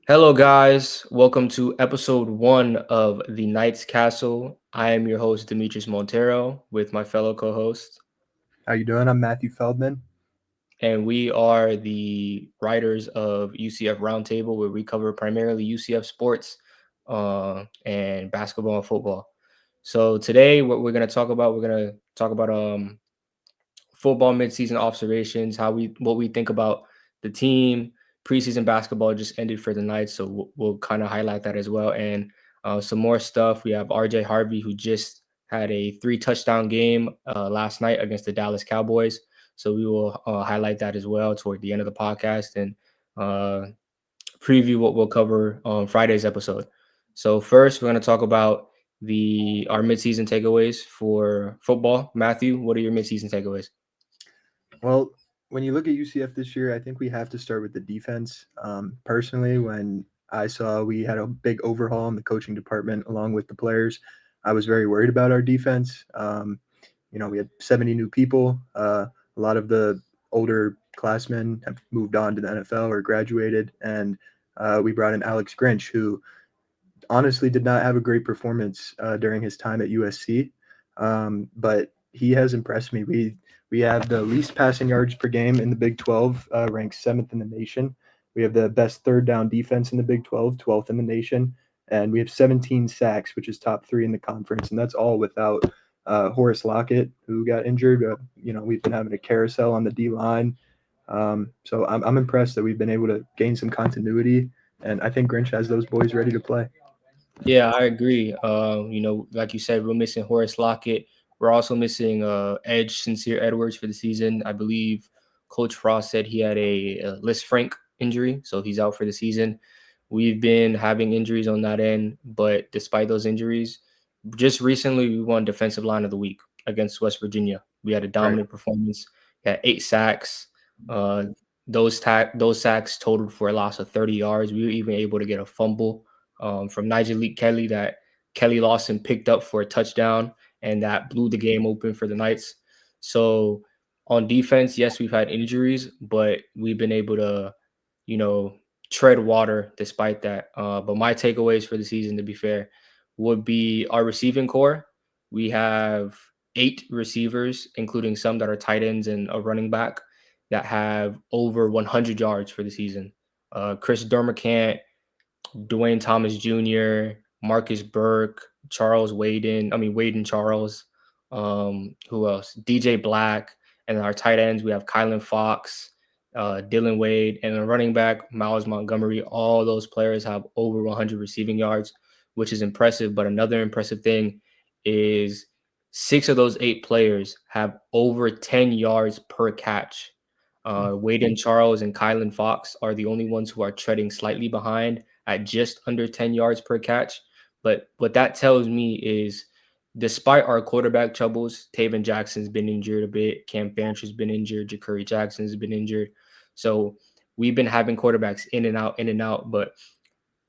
Hello, guys. Welcome to episode one of the Knights Castle. I am your host, Demetrius Montero, with my fellow co host, How you doing? I'm Matthew Feldman. and we are the writers of UCF Roundtable, where we cover primarily UCF sports and basketball and football. So, today, what we're going to talk about football midseason observations, what we think about the team. Preseason basketball just ended for the night, so we'll kind of highlight that as well. And some more stuff. We have RJ Harvey, who just had a 3 touchdown game last night against the Dallas Cowboys. So we will highlight that as well toward the end of the podcast and uh, preview what we'll cover on Friday's episode. So first, we're going to talk about the our midseason takeaways for football. Matthew, what are your midseason takeaways? Well, when you look at UCF this year, I think we have to start with the defense. Personally, when I saw we had a big overhaul in the coaching department along with the players, I was very worried about our defense. We had 70 new people. A lot of the older classmen have moved on to the NFL or graduated, and we brought in Alex Grinch, who honestly did not have a great performance during his time at USC, but he has impressed me. We have the least passing yards per game in the Big 12, ranked seventh in the nation. We have the best third down defense in the Big 12, 12th in the nation, and we have 17 sacks, which is top three in the conference, and that's all without Horace Lockett, who got injured. We've been having a carousel on the D line. So I'm impressed that we've been able to gain some continuity, and I think Grinch has those boys ready to play. Yeah, I agree. Like you said, we're missing Horace Lockett. We're also missing Edge Sincere Edwards for the season. I believe Coach Frost said he had a Liz Frank injury, so he's out for the season. We've been having injuries on that end, but despite those injuries, just recently we won Defensive Line of the Week against West Virginia. We had a Right. dominant performance. We had 8 sacks. Uh, those sacks totaled for a loss of 30 yards. We were even able to get a fumble from Nigel Lee Kelly that Kelly Lawson picked up for a touchdown, and that blew the game open for the Knights. So on defense, yes, we've had injuries, but we've been able to, you know, tread water despite that. But my takeaways for the season, to be fair, would be our receiving core. We have 8 receivers, including some that are tight ends and a running back, that have over 100 yards for the season. Chris Dermacant, Dwayne Thomas Jr., Marcus Burke, Wade and Charles. Who else? DJ Black. And our tight ends, we have Kylan Fox, Dylan Wade, and a running back, Miles Montgomery. All those players have over 100 receiving yards, which is impressive. But another impressive thing is 6 of those 8 players have over 10 yards per catch. Wade and Charles and Kylan Fox are the only ones who are treading slightly behind at just under 10 yards per catch. But what that tells me is despite our quarterback troubles, Taven Jackson's been injured a bit, Cam Fancher's been injured, Ja'Cory Jackson's been injured. So we've been having quarterbacks in and out, in and out. But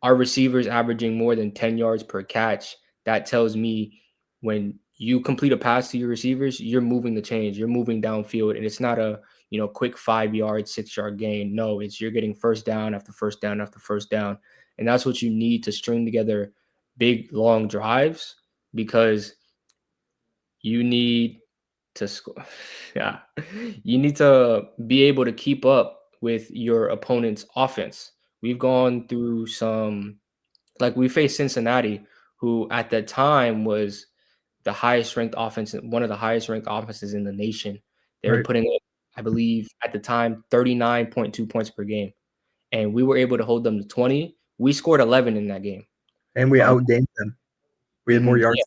our receivers averaging more than 10 yards per catch, that tells me when you complete a pass to your receivers, you're moving the chains, you're moving downfield, and it's not a quick 5 yard, 6 yard gain. No, it's you're getting first down after first down after first down, and that's what you need to string together big long drives because you need to score. Yeah, you need to be able to keep up with your opponent's offense. We've gone through some like we faced Cincinnati, who at the time was the highest ranked offense, one of the highest ranked offenses in the nation. They were Right. putting up, I believe, at the time, 39.2 points per game. And we were able to hold them to 20. We scored 11 in that game. And we Um, outgained them. We had more mhm, yards.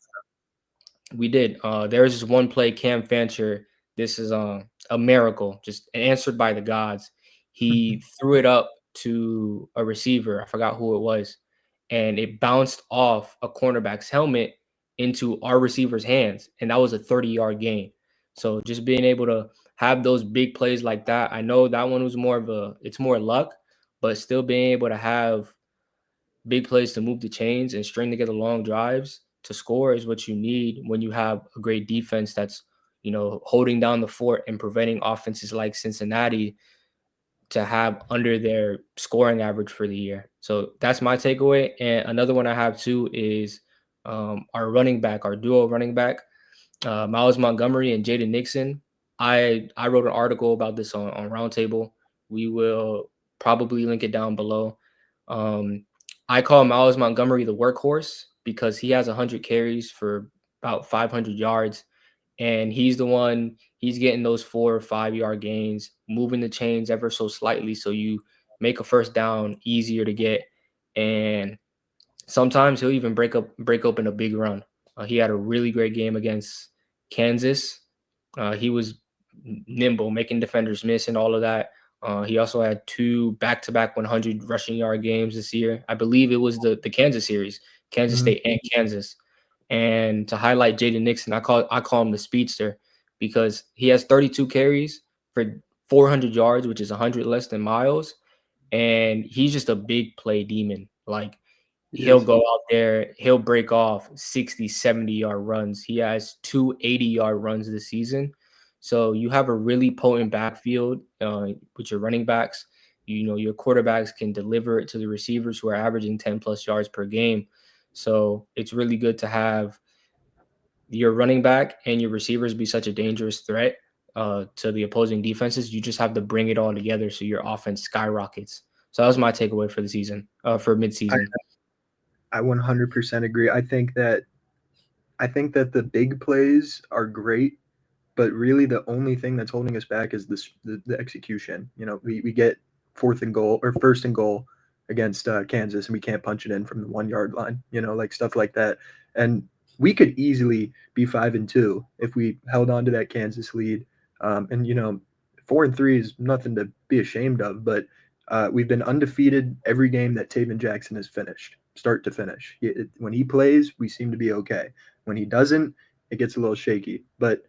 we did. There was this one play, Cam Fancher. This is a miracle, just answered by the gods. He threw it up to a receiver. I forgot who it was, and it bounced off a cornerback's helmet into our receiver's hands, and that was a 30-yard gain. So just being able to have those big plays like that, I know that one was it's more luck, but still being able to have big plays to move the chains and string together long drives to score is what you need when you have a great defense that's holding down the fort and preventing offenses like Cincinnati to have under their scoring average for the year. So that's my takeaway. And another one I have too is our running back, our duo running back, Miles Montgomery and Jaden Nixon. I wrote an article about this on Roundtable. We will probably link it down below. Um, I call Miles Montgomery the workhorse because he has 100 carries for about 500 yards, and he's the one. He's getting those 4 or 5 yard gains, moving the chains ever so slightly, so you make a first down easier to get. And sometimes he'll even break open a big run. He had a really great game against Kansas. He was nimble, making defenders miss and all of that. He also had 2 back-to-back 100 rushing yard games this year. I believe it was the Kansas series, Kansas Mhm. State and Kansas. And to highlight Jaden Nixon, I call him the speedster because he has 32 carries for 400 yards, which is 100 less than Miles, and he's just a big play demon. Like, He he'll is. go out there, he'll break off 60, 70 yard runs. He has 2 80 yard runs this season. So you have a really potent backfield with your running backs. You know, your quarterbacks can deliver it to the receivers who are averaging 10 plus yards per game. So it's really good to have your running back and your receivers be such a dangerous threat to the opposing defenses. You just have to bring it all together so your offense skyrockets. So that was my takeaway for the season, for I midseason. I 100% agree. I think that the big plays are great, but really the only thing that's holding us back is the execution. We get fourth and goal or first and goal against Kansas, and we can't punch it in from the 1 yard line. Like stuff like that. And we could easily be 5-2 if we held on to that Kansas lead. And 4-3 is nothing to be ashamed of, but we've been undefeated every game that Taven Jackson has finished, start to finish. When he plays, we seem to be okay. When he doesn't, it gets a little shaky. But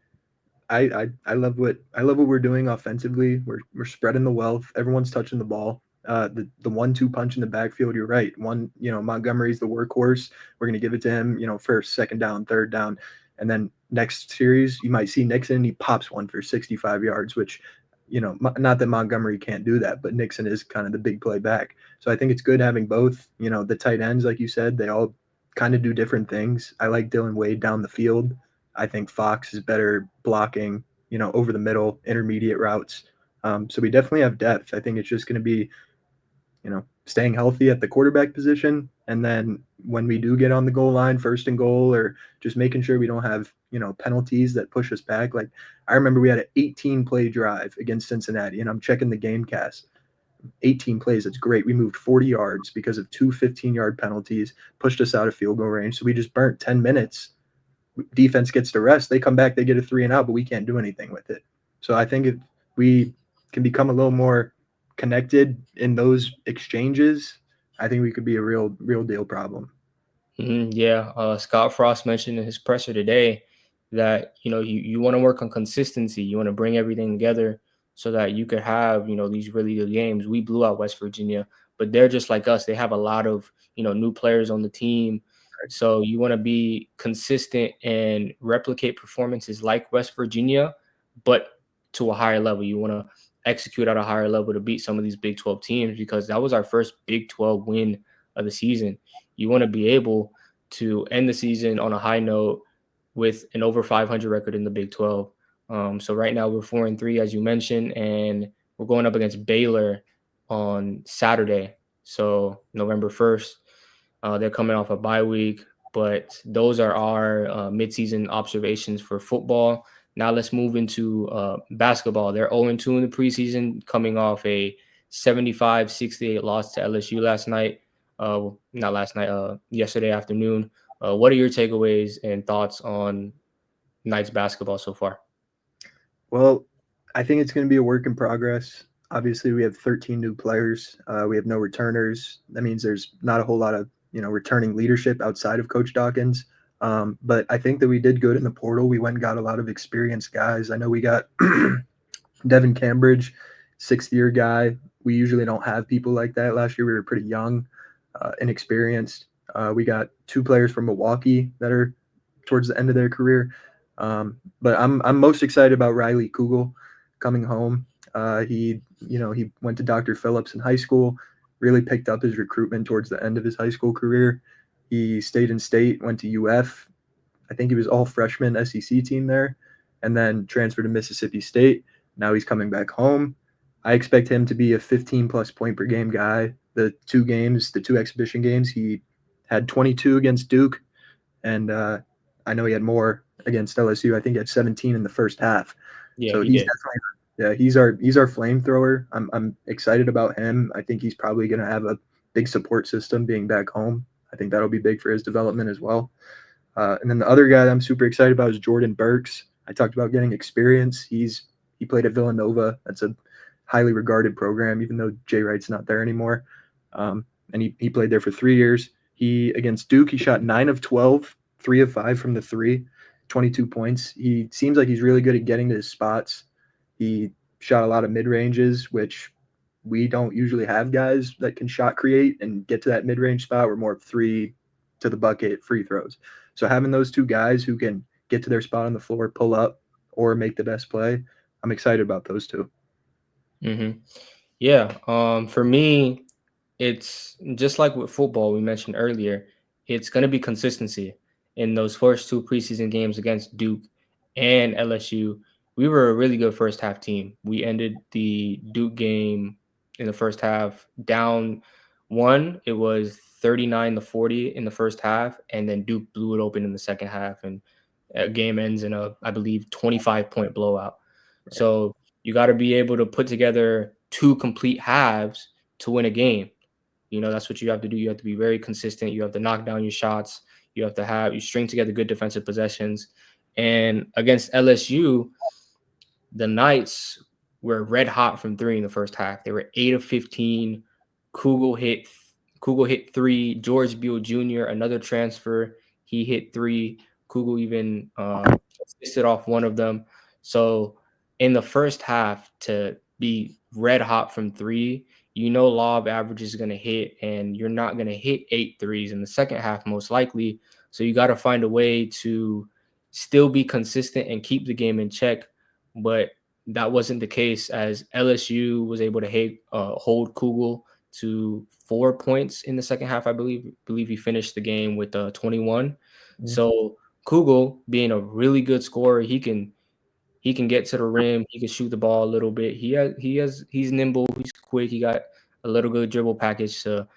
I love what we're doing offensively. We're spreading the wealth. Everyone's touching the ball. The 1-2 punch in the backfield. You're right. Montgomery's the workhorse. We're gonna give it to him. First, second down, third down, and then next series you might see Nixon. He pops one for 65 yards, which not that Montgomery can't do that, but Nixon is kind of the big play back. So I think it's good having both. The tight ends, like you said, they all kind of do different things. I like Dylan Wade down the field. I think Fox is better blocking, over the middle, intermediate routes. So we definitely have depth. I think it's just going to be, staying healthy at the quarterback position. And then when we do get on the goal line, first and goal, or just making sure we don't have, penalties that push us back. Like I remember we had an 18 play drive against Cincinnati, and I'm checking the game cast. 18 plays. That's great. We moved 40 yards because of two 15-yard penalties, pushed us out of field goal range. So we just burnt 10 minutes. Defense gets to rest, they come back, they get a 3 and out, but we can't do anything with it. So I think if we can become a little more connected in those exchanges, I think we could be a real deal problem. Yeah, Scott Frost mentioned in his presser today that you want to work on consistency. You want to bring everything together so that you could have these really good games. We blew out West Virginia, but they're just like us. They have a lot of new players on the team, so you want to be consistent and replicate performances like West Virginia, but to a higher level. You want to execute at a higher level to beat some of these Big 12 teams because that was our first Big 12 win of the season. You want to be able to end the season on a high note with an over 500 record in the Big 12. So right now we're 4-3, as you mentioned, and we're going up against Baylor on Saturday, so November 1st. They're coming off a bye week, but those are our midseason observations for football. Now let's move into basketball. They're 0-2 in the preseason, coming off a 75-68 loss to LSU last night. Not last night, yesterday afternoon. What are your takeaways and thoughts on Knights basketball so far? Well, I think it's going to be a work in progress. Obviously, we have 13 new players. We have no returners. That means there's not a whole lot of returning leadership outside of Coach Dawkins. But I think that we did good in the portal. We went and got a lot of experienced guys. I know we got Devin Cambridge, 6th-year guy. We usually don't have people like that. Last year we were pretty young, inexperienced. We got 2 players from Milwaukee that are towards the end of their career. But I'm most excited about Riley Kugel coming home. He went to Dr. Phillips in high school, really picked up his recruitment towards the end of his high school career. He stayed in state, went to UF. I think he was all freshman SEC team there, and then transferred to Mississippi State. Now he's coming back home. I expect him to be a 15 plus point per game guy. The two exhibition games, he had 22 against Duke, and I know he had more against LSU. I think he had 17 in the first half. Yeah, So he he's did. definitely, yeah, he's our flamethrower. I'm excited about him. I think he's probably going to have a big support system being back home. I think that'll be big for his development as well. And then the other guy that I'm super excited about is Jordan Burks. I talked about getting experience. He played at Villanova. That's a highly regarded program, even though Jay Wright's not there anymore. And he played there for 3 years. He against Duke, he shot 9 of 12, 3 of 5 from the three, 22 points. He seems like he's really good at getting to his spots. He shot a lot of mid ranges, which we don't usually have guys that can shot create and get to that mid range spot. We're more of three to the bucket free throws. So having those two guys who can get to their spot on the floor, pull up, or make the best play, I'm excited about those two. Mm-hmm. Yeah. For me, it's just like with football we mentioned earlier. It's going to be consistency. In those first two preseason games against Duke and LSU, we were a really good first half team. We ended the Duke game in the first half down one. It was 39-40 in the first half, and then Duke blew it open in the second half, and a game ends in a, I believe, 25-point blowout. Right. So you got to be able to put together two complete halves to win a game. That's what you have to do. You have to be very consistent. You have to knock down your shots. You string together good defensive possessions. And against LSU, the Knights were red hot from three in the first half. They were 8 of 15. Kugel hit Kugel hit three. George Beal Jr., another transfer, he hit three. Kugel even assisted off one of them. So in the first half, to be red hot from three, law of averages is going to hit, and you're not going to hit 8 threes in the second half, most likely. So you got to find a way to still be consistent and keep the game in check. But that wasn't the case, as LSU was able to hold Kugel to 4 points in the second half. I believe he finished the game with 21. Mhm. So Kugel, being a really good scorer, he can get to the rim. He can shoot the ball a little bit. He's nimble. He's quick. He got a little good dribble package to,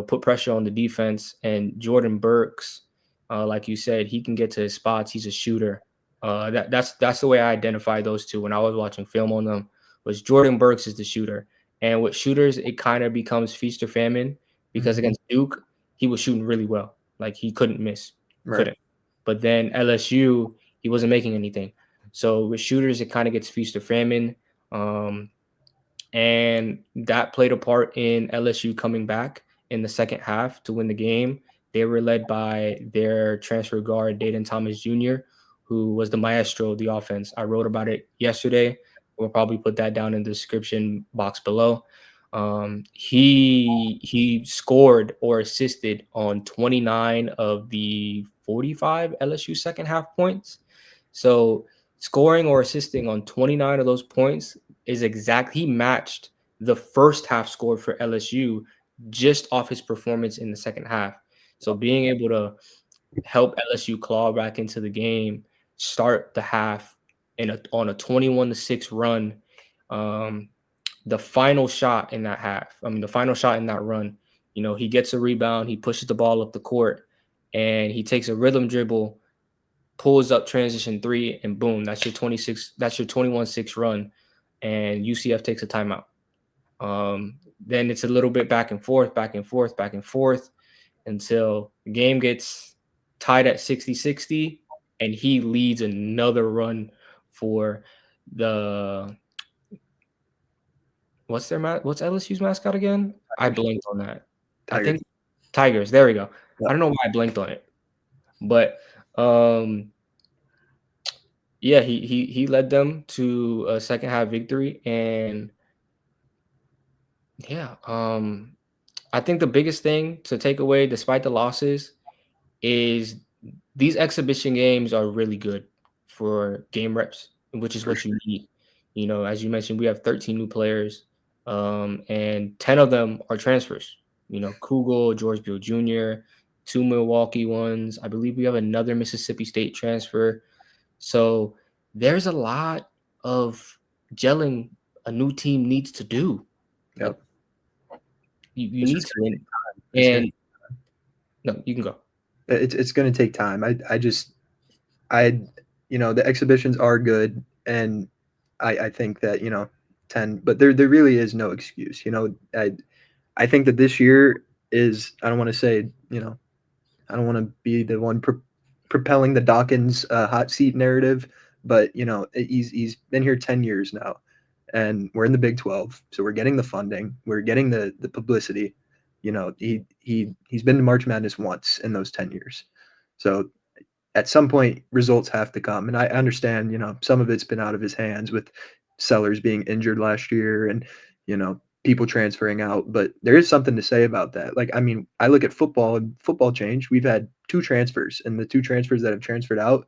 put pressure on the defense. And Jordan Burks, like you said, he can get to his spots. He's a shooter. That's the way I identify those two when I was watching film on them. Was Jordan Burks is the shooter, and with shooters, it kind of becomes feast or famine, because Mhm. against Duke, he was shooting really well. Like, he couldn't miss, Right. couldn't. But then LSU, he wasn't making anything. So with shooters, it kind of gets feast or famine. Um, and that played a part in LSU coming back in the second half to win the game. They were led by their transfer guard, Dayton Thomas Jr., who was the maestro of the offense. I wrote about it yesterday. We'll probably put that down in the description box below. He scored or assisted on 29 of the 45 LSU second half points. So scoring or assisting on 29 of those points is he matched the first half score for LSU just off his performance in the second half. So being able to help LSU claw back into the game, start the half on a 21-6 run. Um, the final shot in that half, the final shot in that run, he gets a rebound, he pushes the ball up the court, and he takes a rhythm dribble, pulls up transition three, and boom, that's your 21-6 run, and UCF takes a timeout. Then it's a little bit back and forth, back and forth, back and forth, until the game gets tied at 60-60, and he leads another run for the what's LSU's mascot again? I Tigers. blanked on that. I Tigers. think Tigers. There we go. I Yep. don't know why I blanked on it, but yeah, he led them to a second half victory, and yeah, I think the biggest thing to take away, despite the losses, is these exhibition games are really good for game reps, which is For what sure. you need. As you mentioned, we have 13 new players, and 10 of them are transfers. Kugel, George Beal Jr., two Milwaukee ones. I believe we have another Mississippi State transfer. So there's a lot of gelling a new team needs to do. Like Yep. you It's need just to, gonna and, take time. It's gonna and no, you can go. it's gonna take time. I the exhibitions are good, and I think that 10, but there really is no excuse. I think that this year is, I don't want to say, I don't want to be the one propelling the Dawkins hot seat narrative, but he's been here 10 years now, and we're in the Big 12, so we're getting the funding, we're getting the publicity. He's been to March Madness once in those 10 years, so at some point results have to come. And I understand, some of it's been out of his hands with Sellers being injured last year and, people transferring out. But there is something to say about that. Like, I mean, I look at football and football change. We've had two transfers, and the two transfers that have transferred out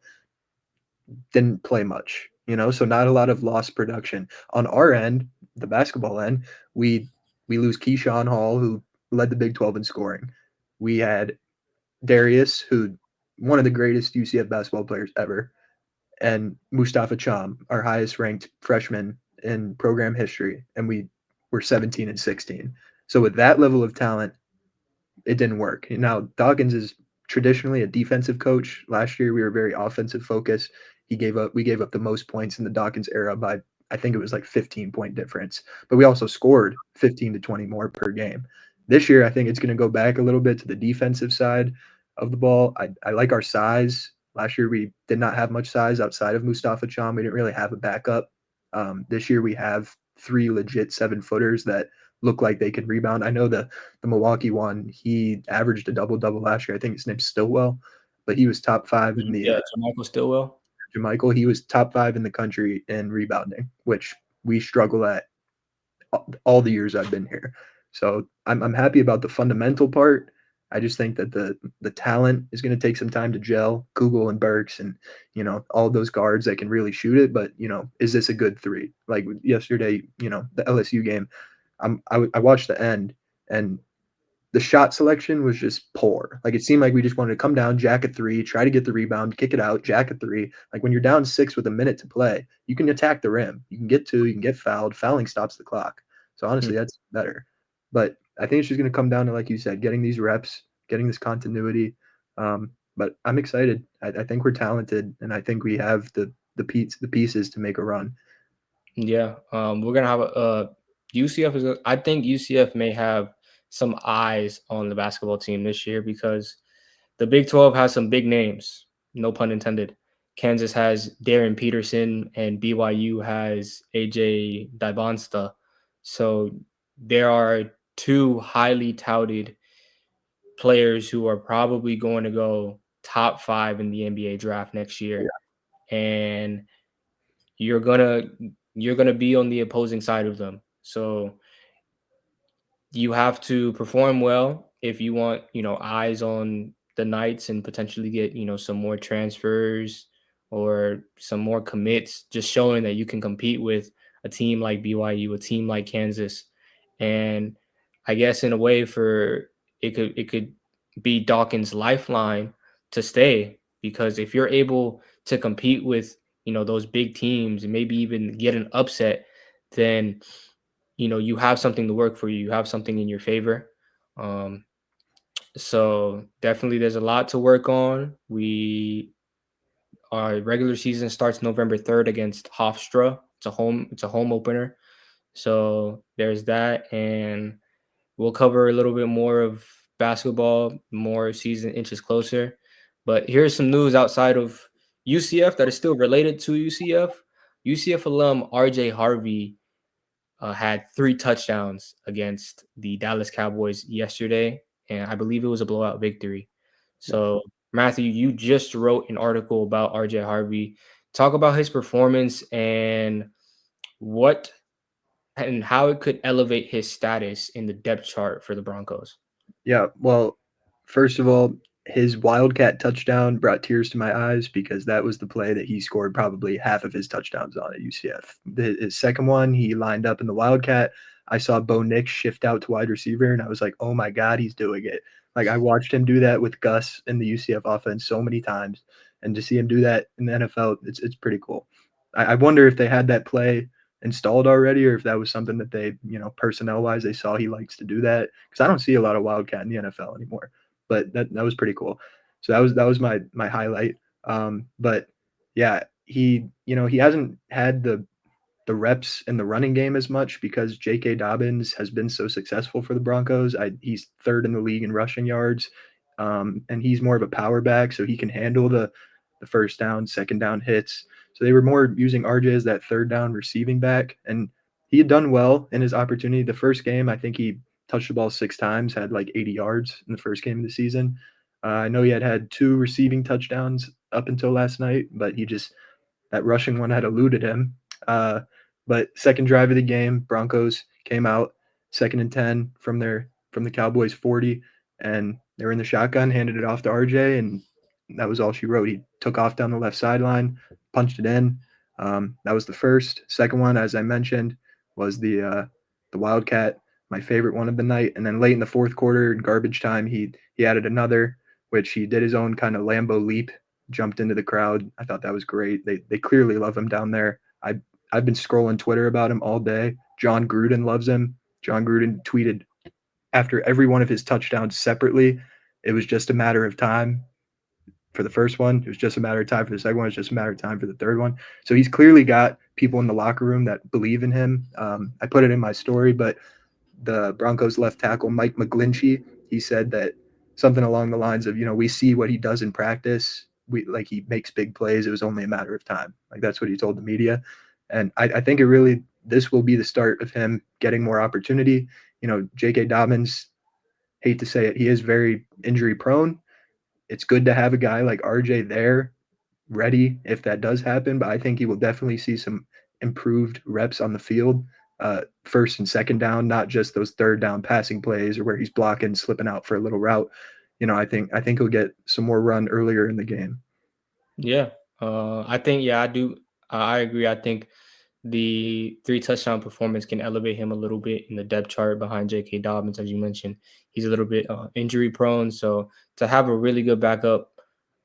didn't play much, so not a lot of lost production. On our end, the basketball end, we lose Keyshawn Hall, who led the Big 12 in scoring. We had Darius, who one of the greatest UCF basketball players ever, and Mustafa Cham, our highest ranked freshman in program history, and we were 17 and 16. So with that level of talent, it didn't work. Now Dawkins is traditionally a defensive coach. Last year we were very offensive focused. We gave up the most points in the Dawkins era by, I think it was like 15-point difference. But we also scored 15 to 20 more per game. This year I think it's going to go back a little bit to the defensive side of the ball. I like our size. Last year we did not have much size outside of Mustafa Cham. We didn't really have a backup. This year we have three legit 7-footers that look like they can rebound. I know the Milwaukee one, he averaged a double double last year. I think his name's Stillwell, but he was top five in the Yeah, Michael Stillwell. Michael. He was top five in the country in rebounding, which we struggle at all the years I've been here. So I'm happy about the fundamental part. I just think that the talent is going to take some time to gel. Google and Burks and all those guards that can really shoot it. But is this a good three? Like yesterday, the LSU game, I watched the end, and the shot selection was just poor. Like it seemed like we just wanted to come down, jack a three, try to get the rebound, kick it out, jack a three. Like when you're down 6 with a minute to play, you can attack the rim. You can get two, you can get fouled. Fouling stops the clock. So Mm, honestly, that's better. But I think it's just going to come down to, like you said, getting these reps, getting this continuity. But I'm excited. I think we're talented, and I think we have the pieces to make a run. Yeah, we're gonna have UCF is. I think UCF may have some eyes on the basketball team this year because the Big 12 has some big names. No pun intended. Kansas has Darren Peterson, and BYU has AJ Dybonsta. So there are two highly touted players who are probably going to go top 5 in the NBA draft next year, and you're gonna you're gonna be on the opposing side of them. So you have to perform well if you want, eyes on the Knights and potentially get, some more transfers or some more commits, just showing that you can compete with a team like BYU, a team like Kansas. And I guess in a way for it could be Dawkins' lifeline to stay, because if you're able to compete with, those big teams and maybe even get an upset, then you have something to work for you. You have something in your favor. Um, so definitely there's a lot to work on. Our regular season starts November 3rd against Hofstra. It's a home opener. So there's that. And we'll cover a little bit more of basketball, more season inches closer. But here's some news outside of UCF that is still related to UCF. UCF alum RJ Harvey had 3 touchdowns against the Dallas Cowboys yesterday, and I believe it was a blowout victory. Yeah. So, Matthew, you just wrote an article about RJ Harvey. Talk about his performance and what and how it could elevate his status in the depth chart for the Broncos. Yeah, well, first of all, his Wildcat touchdown brought tears to my eyes because that was the play that he scored probably half of his touchdowns on at UCF. His second one, he lined up in the Wildcat. I saw Bo Nix shift out to wide receiver, and I was like, "Oh my god, he's doing it!" Like I watched him do that with Gus in the UCF offense so many times, and to see him do that in the NFL, it's pretty cool. I wonder if they had that play installed already, or if that was something that they, personnel wise, they saw he likes to do that because I don't see a lot of Wildcat in the NFL anymore. But that was pretty cool. So that was my highlight. But yeah, he hasn't had the reps in the running game as much because J.K. Dobbins has been so successful for the Broncos. He's third in the league in rushing yards, and he's more of a power back, so he can handle the first down, second down hits. So they were more using RJ as that third down receiving back, and he had done well in his opportunity. The first game, I think he touched the ball 6 times, had like 80 yards in the first game of the season. I know he had two receiving touchdowns up until last night, but he just that rushing one had eluded him. Uh, but second drive of the game, Broncos came out 2nd and 10 from the Cowboys 40, and they were in the shotgun, handed it off to RJ, and that was all she wrote. He took off down the left sideline, punched it in. That was the first. Second one, as I mentioned, was the Wildcat, my favorite one of the night. And then late in the fourth quarter, in garbage time, he added another, which he did his own kind of Lambo leap, jumped into the crowd. I thought that was great. They clearly love him down there. I've been scrolling Twitter about him all day. John Gruden loves him. John Gruden tweeted after every one of his touchdowns separately, it was just a matter of time for the first one. It was just a matter of time for the second one. It's just a matter of time for the third one. So he's clearly got people in the locker room that believe in him. I put it in my story, but the Broncos left tackle Mike McGlinchey, he said that something along the lines of, we see what he does in practice. He makes big plays. It was only a matter of time. Like that's what he told the media. And I think this will be the start of him getting more opportunity. J.K. Dobbins, hate to say it, he is very injury prone. It's good to have a guy like RJ there ready if that does happen, but I think he will definitely see some improved reps on the field, first and second down, not just those third down passing plays or where he's blocking, slipping out for a little route. I think he'll get some more run earlier in the game. Yeah. I think, yeah, I do. I agree. I think the three touchdown performance can elevate him a little bit in the depth chart behind J.K. Dobbins, as you mentioned. He's a little bit injury prone. So to have a really good backup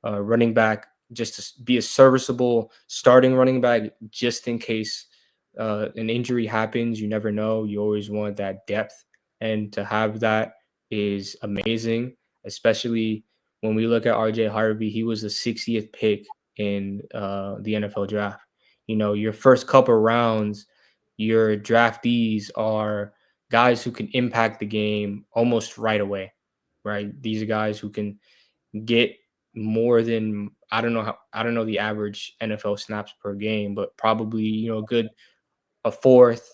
running back, just to be a serviceable starting running back, just in case an injury happens, you never know. You always want that depth. And to have that is amazing, especially when we look at RJ Harvey. He was the 60th pick in the NFL draft. Your first couple rounds, your draftees are guys who can impact the game almost right away, right? These are guys who can get more than, I don't know the average NFL snaps per game, but probably, a good a fourth,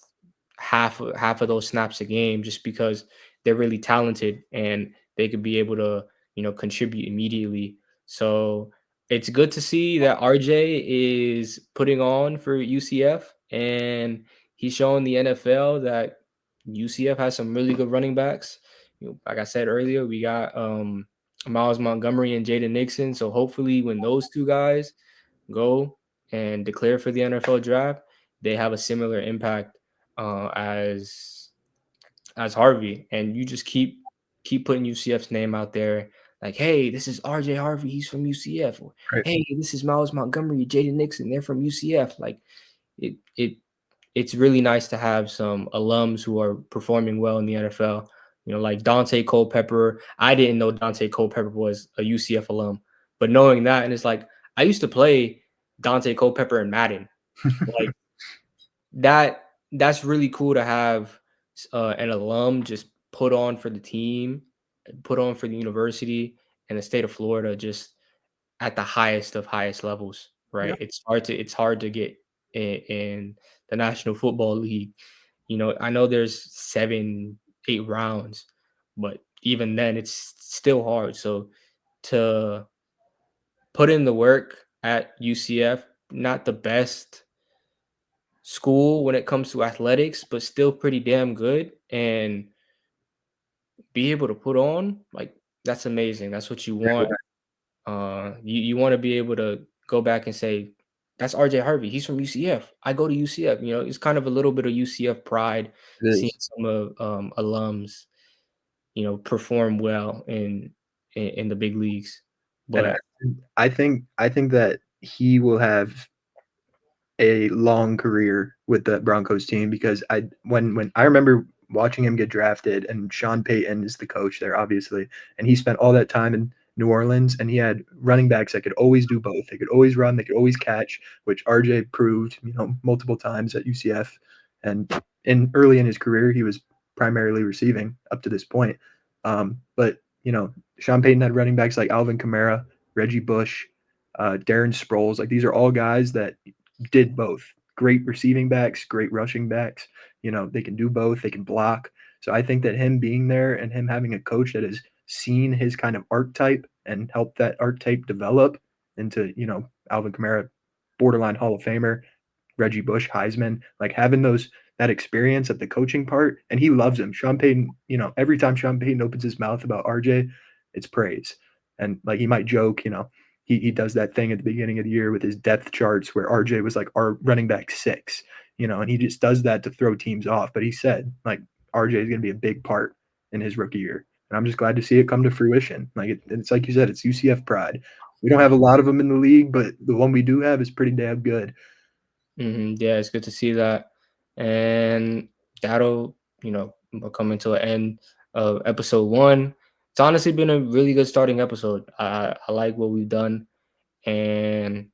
half of those snaps a game, just because they're really talented and they could be able to, contribute immediately. So it's good to see that RJ is putting on for UCF, and he's showing the NFL that UCF has some really good running backs. Like I said earlier, we got Miles Montgomery and Jaden Nixon. So hopefully when those two guys go and declare for the NFL draft, they have a similar impact as Harvey, and you just keep putting UCF's name out there. Like, hey, this is RJ Harvey, he's from UCF. Or, Right. hey, this is Miles Montgomery, Jaden Nixon, they're from UCF. Like, it it's really nice to have some alums who are performing well in the NFL. Like Dante Culpepper. I didn't know Dante Culpepper was a UCF alum, but knowing that, and it's like I used to play Dante Culpepper in Madden. Like that's really cool to have an alum just put on for the team, put on for the university and the state of Florida, just at the highest of highest levels, Yeah. right? It's hard to get in the National Football League. I know there's 7, 8 rounds, but even then, it's still hard. So to put in the work at UCF, not the best school when it comes to athletics, but still pretty damn good, and be able to put on, like, That's amazing. That's what you Yeah, want. You want to be able to go back and say, "That's RJ Harvey. He's from UCF. I go to UCF." You know, it's kind of a little bit of UCF pride it seeing is. some of alums, perform well in the big leagues. And But I think that he will have a long career with the Broncos team because when I remember watching him get drafted and Sean Payton is the coach there, obviously, and he spent all that time in New Orleans and he had running backs that could always do both. They could always run, they could always catch, which RJ proved, multiple times at UCF. And in early in his career, he was primarily receiving up to this point. But Sean Payton had running backs like Alvin Kamara, Reggie Bush, Darren Sproles. Like these are all guys that did both. Great receiving backs, great rushing backs. They can do both. They can block. So I think that him being there and him having a coach that has seen his kind of archetype and helped that archetype develop into, Alvin Kamara, borderline Hall of Famer, Reggie Bush, Heisman, like having that experience at the coaching part, and he loves him. Sean Payton, every time Sean Payton opens his mouth about RJ, it's praise. And like he might joke, he does that thing at the beginning of the year with his depth charts where RJ was like our running back 6, and he just does that to throw teams off. But he said like RJ is going to be a big part in his rookie year, and I'm just glad to see it come to fruition. Like it's like you said, it's UCF pride. We don't have a lot of them in the league, but the one we do have is pretty damn good. yeah, it's good to see that, and that'll we're coming to an end of episode 1. It's honestly been a really good starting episode. I like what we've done, and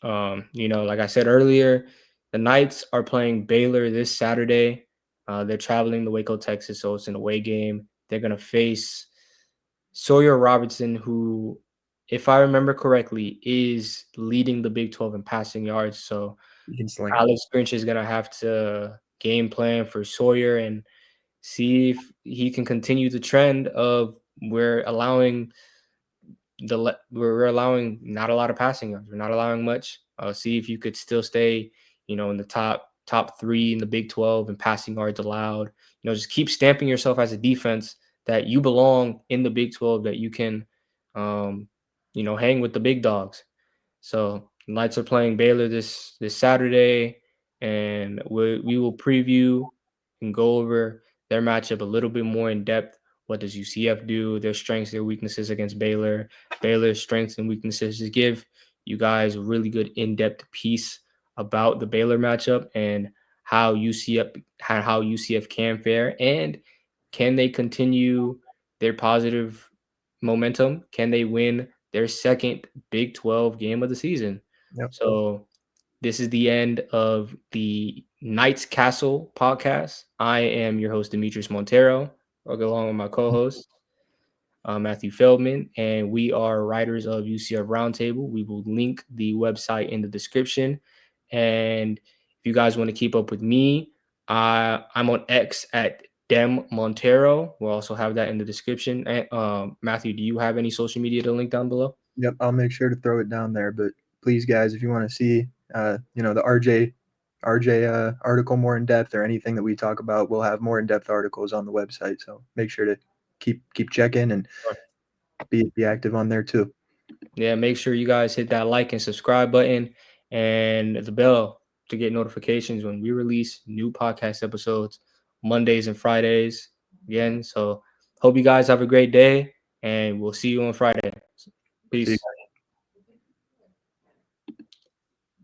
like I said earlier, the Knights are playing Baylor this Saturday. They're traveling to Waco, Texas, so it's an away game. They're gonna face Sawyer Robertson, who, if I remember correctly, is leading the Big 12 in passing yards. So You can sling it. Alex Grinch is gonna have to game plan for Sawyer and see if he can continue the trend of we're allowing not a lot of passing yards. We're not allowing much. See if you could still stay, in the top 3 in the Big 12 and passing yards allowed. Just keep stamping yourself as a defense that you belong in the Big 12, that you can, hang with the big dogs. So Knights are playing Baylor this Saturday, and we will preview and go over their matchup a little bit more in depth. What does UCF do? Their strengths, their weaknesses against Baylor. Baylor's strengths and weaknesses. Just give you guys a really good in-depth piece about the Baylor matchup and how UCF can fare, and can they continue their positive momentum? Can they win their second Big 12 game of the season? Yep. So this is the end of the Knights Castle podcast. I am your host, Demetrius Montero. I'll go along with my co-host, Matthew Feldman, and we are writers of UCF Roundtable. We will link the website in the description. And if you guys want to keep up with me, I'm on X at Dem Montero. We'll also have that in the description. And, Matthew, do you have any social media to link down below? Yep, I'll make sure to throw it down there. But please, guys, if you want to see, the RJ article more in depth or anything that we talk about, we'll have more in depth articles on the website. So make sure to keep checking and be active on there too. Yeah, make sure you guys hit that like and subscribe button and the bell to get notifications when we release new podcast episodes Mondays and Fridays again. So hope you guys have a great day, and we'll see you on Friday. See Peace. you.